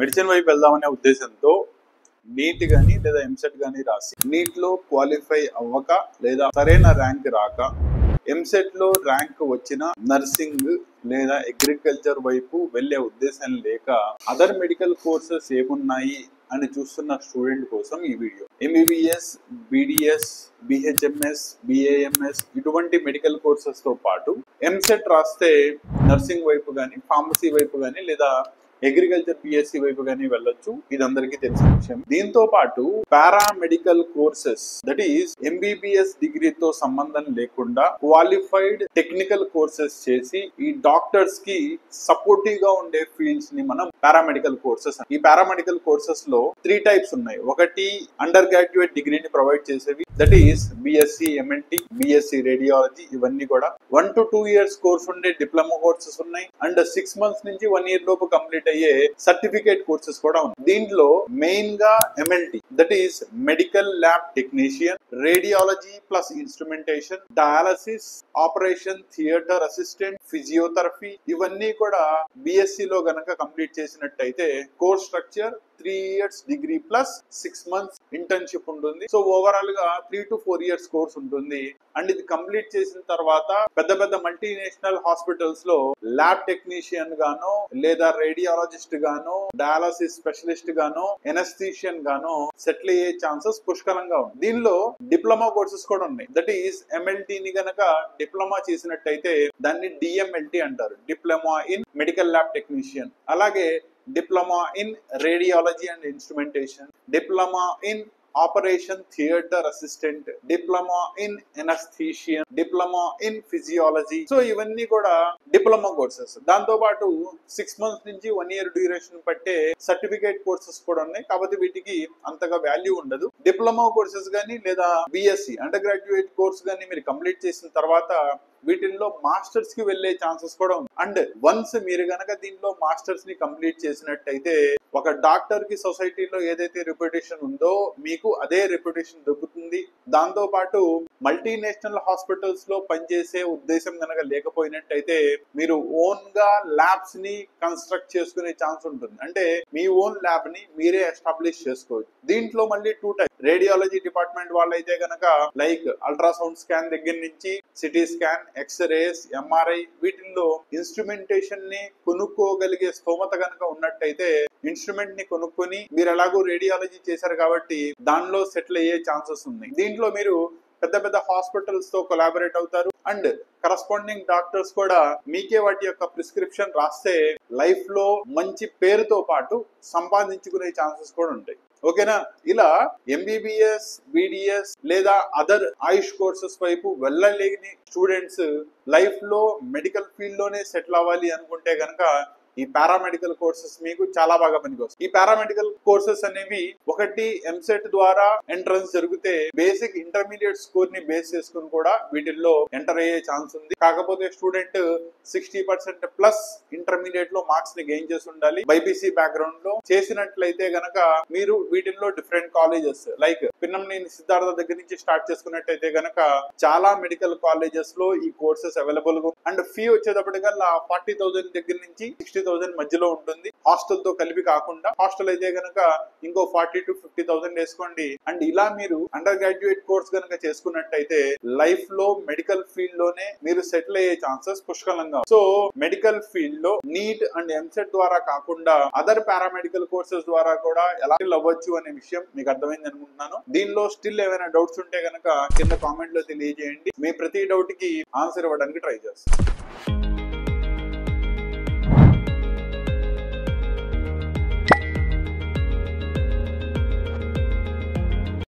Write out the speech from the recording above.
Medicine వైపు వెళ్దామనే ఉద్దేశంతో neat గానీ లేదా ఎంసెట్ గానీ రాసి నీట్ లో క్వాలిఫై అవ్వక లేదా సరైన ర్యాంక్ రాక ఎంసెట్ లో ర్యాంక్ వచ్చిన నర్సింగ్ లేదా అగ్రికల్చర్ వైపు వెళ్లే ఉద్దేశం లేక అదర్ మెడికల్ కోర్సెస్ ఏమున్నాయి అని చూస్తున్న స్టూడెంట్ కోసం ఈ video. MBBS, BDS, BHMS, BAMS ఇటువంటి మెడికల్ కోర్సెస్ తో పాటు ఎంసెట్ రాస్తే నర్సింగ్ వైపు కానీ, ఫార్మసీ వైపు కానీ లేదా అగ్రికల్చర్ పిఎస్సి వైపు కానీ వెళ్ళొచ్చు. ఇది అందరికీ తెలిసిన విషయం. దీంతో పాటు paramedical courses, that is MBBS డిగ్రీతో సంబంధం లేకుండా క్వాలిఫైడ్ టెక్నికల్ కోర్సెస్ చేసి ఈ డాక్టర్స్ కి సపోర్టివ్ గా ఉండే ఫీల్డ్స్ ని మనం పారామెడికల్ కోర్సెస్. ఈ పారామెడికల్ కోర్సెస్ లో 3 టైప్స్ ఉన్నాయి. ఒకటి అండర్ గ్రాడ్యుయేట్ డిగ్రీని ప్రొవైడ్ చేసేవి, that is BSc ఎంఎల్టి, BSc radiology. ఇవన్నీ కూడా 1 to 2 years కోర్స్ ఉండే డిప్లొమా కోర్సెస్ ఉన్నాయి. అండ్ 6 months నుంచి 1 year లోపు కంప్లీట్ అయ్యే సర్టిఫికేట్ కోర్సెస్ కూడా ఉన్నాయి. దీంట్లో మెయిన్ గా ఎంఎల్టి, that is medical lab technician, radiology plus instrumentation, dialysis, operation theatre assistant, physiotherapy, ఇవన్నీ కూడా బిఎస్సి లో గనక కంప్లీట్ చేసినట్టయితే course structure 3 years degree plus 6 months internship ఉంటుంది. సో ఓవరాల్ గా 3 to 4 years కోర్స్ ఉంటుంది. అండ్ ఇది కంప్లీట్ చేసిన తర్వాత పెద్ద పెద్ద మల్టీనేషనల్ హాస్పిటల్స్ లో ల్యాబ్ టెక్నీషియన్ గానో లేదా రేడియాలజిస్ట్ గానో డయాలసిస్ స్పెషలిస్ట్ గానో ఎనస్థీషియన్ గానో సెటిల్ అయ్యే ఛాన్సెస్ పుష్కలంగా ఉంది. దీనిలో డిప్లొమా కోర్సెస్ కూడా ఉన్నాయి. దట్ ఈస్ ఎంఎల్టీ ని గనక డిప్లొమా చేసినట్టయితే దాన్ని డిఎంఎల్టీ అంటారు, diploma in medical lab technician. అలాగే diploma in radiology and instrumentation, diploma in operation theatre assistant, diploma in anaesthesian, diploma in physiology. So ఇవన్నీ కూడా డిప్లొమా కోర్సెస్. దాంతో పాటు 6 months నుంచి 1 year డ్యూరేషన్ పట్టే సర్టిఫికేట్ కోర్సెస్ కూడా ఉన్నాయి. కాబట్టి వీటికి అంతగా వాల్యూ ఉండదు. డిప్లొమా కోర్సెస్ గానీ లేదా బిఎస్సి అండర్ గ్రాడ్యుయేట్ కోర్స్ గానీ మీరు కంప్లీట్ చేసిన తర్వాత వీటిల్లో మాస్టర్స్ కి వెళ్లే ఛాన్సెస్ కూడా ఉంది. అండ్ వన్స్ మీరు గనక దీనిలో మాస్టర్స్ ని కంప్లీట్ చేసినట్టయితే ఒక డాక్టర్ కి సొసైటీలో ఏదైతే రెప్యుటేషన్ ఉందో మీకు అదే రెప్యుటేషన్ దొరుకుతుంది. దాంతో పాటు మల్టీనేషనల్ హాస్పిటల్స్ లో పనిచేసే ఉద్దేశం గనక లేకపోయినట్టయితే మీరు ఓన్ గా ల్యాబ్స్ ని కన్స్ట్రక్ట్ చేసుకునే ఛాన్స్ ఉంటుంది. అంటే మీ ఓన్ ల్యాబ్ ని మీరే ఎస్టాబ్లిష్ చేసుకోవచ్చు. దీంట్లో మళ్ళీ 2 types. రేడియాలజీ డిపార్ట్మెంట్ వాళ్ళైతే గనక లైక్ అల్ట్రాసౌండ్ స్కాన్ దగ్గర నుంచి సిటీ స్కాన్, ఎక్స్రేస్, ఎంఆర్ఐ, వీటిల్లో ఇన్స్ట్రుమెంటేషన్ ని కొనుక్కోగలిగే స్తోమత గనక ఉన్నట్టయితే ఇన్స్ట్రుమెంట్ ని కొనుక్కొని మీరు ఎలాగో రేడియాలజీ చేశారు కాబట్టి దానిలో సెటిల్ అయ్యే ఛాన్సెస్ ఉన్నాయి. దీంట్లో మీరు పెద్ద పెద్ద హాస్పిటల్స్ తో కొలాబరేట్ అవుతారు. అండ్ కరస్పాండింగ్ డాక్టర్స్ కూడా మీకే వాటి యొక్క ప్రిస్క్రిప్షన్ రాస్తే లైఫ్ లో మంచి పేరుతో పాటు సంపాదించుకునే ఛాన్సెస్ కూడా ఉంటాయి. ఓకేనా? ఇలా ఎంబీబీఎస్, బిడిఎస్ లేదా అదర్ ఆయుష్ కోర్సెస్ వైపు వెళ్ళలేని స్టూడెంట్స్ లైఫ్ లో మెడికల్ ఫీల్డ్ లోనే సెటిల్ అవ్వాలి అనుకుంటే గనక ఈ పారామెడికల్ కోర్సెస్ మీకు చాలా బాగా పనికొస్తాయి. ఈ పారామెడికల్ కోర్సెస్ అనేవి ఒకటి ఎంసెట్ ద్వారా ఎంట్రన్స్ జరిగితే బేసిక్ ఇంటర్మీడియట్ స్కోర్ ని బేస్ చేసుకుని కూడా వీటిల్లో ఎంటర్ అయ్యే ఛాన్స్ ఉంది. కాకపోతే స్టూడెంట్ 60% ప్లస్ ఇంటర్మీడియట్ లో మార్క్స్ ని గెయిన్ చేసి ఉండాలి. బైపీసీ బ్యాక్గ్రౌండ్ లో చేసినట్లయితే గనక మీరు వీటిల్లో different colleges like Pinnamaneni Siddhartha దగ్గర నుంచి స్టార్ట్ చేసుకున్నట్టయితే గనక చాలా మెడికల్ కాలేజెస్ లో ఈ కోర్సెస్ అవైలబుల్ గా. అండ్ ఫీ వచ్చేటప్పటికల్లా 40,000 దగ్గర నుంచి 60,000 మధ్యలో ఉంటుంది. హాస్టల్ తో కలిపి కాకుండా. హాస్టల్ అయితే గనక ఇంకో 40,000 to 50,000 వేసుకోండి. అండ్ ఇలా మీరు అండర్ గ్రాడ్యుయేట్ కోర్స్ గనక చేసుకున్నట్టయితే లైఫ్ లో మెడికల్ ఫీల్డ్ లోనే మీరు సెటిల్ అయ్యే ఛాన్సెస్ పుష్కలంగా. సో మెడికల్ ఫీల్డ్ లో నీట్ అండ్ ఎంసెట్ ద్వారా కాకుండా అదర్ పారామెడికల్ కోర్సెస్ ద్వారా కూడా ఎలా అవ్వచ్చు అనే విషయం మీకు అర్థమైంది అనుకుంటున్నాను. దీనిలో స్టిల్ ఏమైనా డౌట్స్ ఉంటే గనక కింద కామెంట్ లో తెలియజేయండి. మీ ప్రతి డౌట్ కి ఆన్సర్ ఇవ్వడానికి ట్రై చేస్తాను.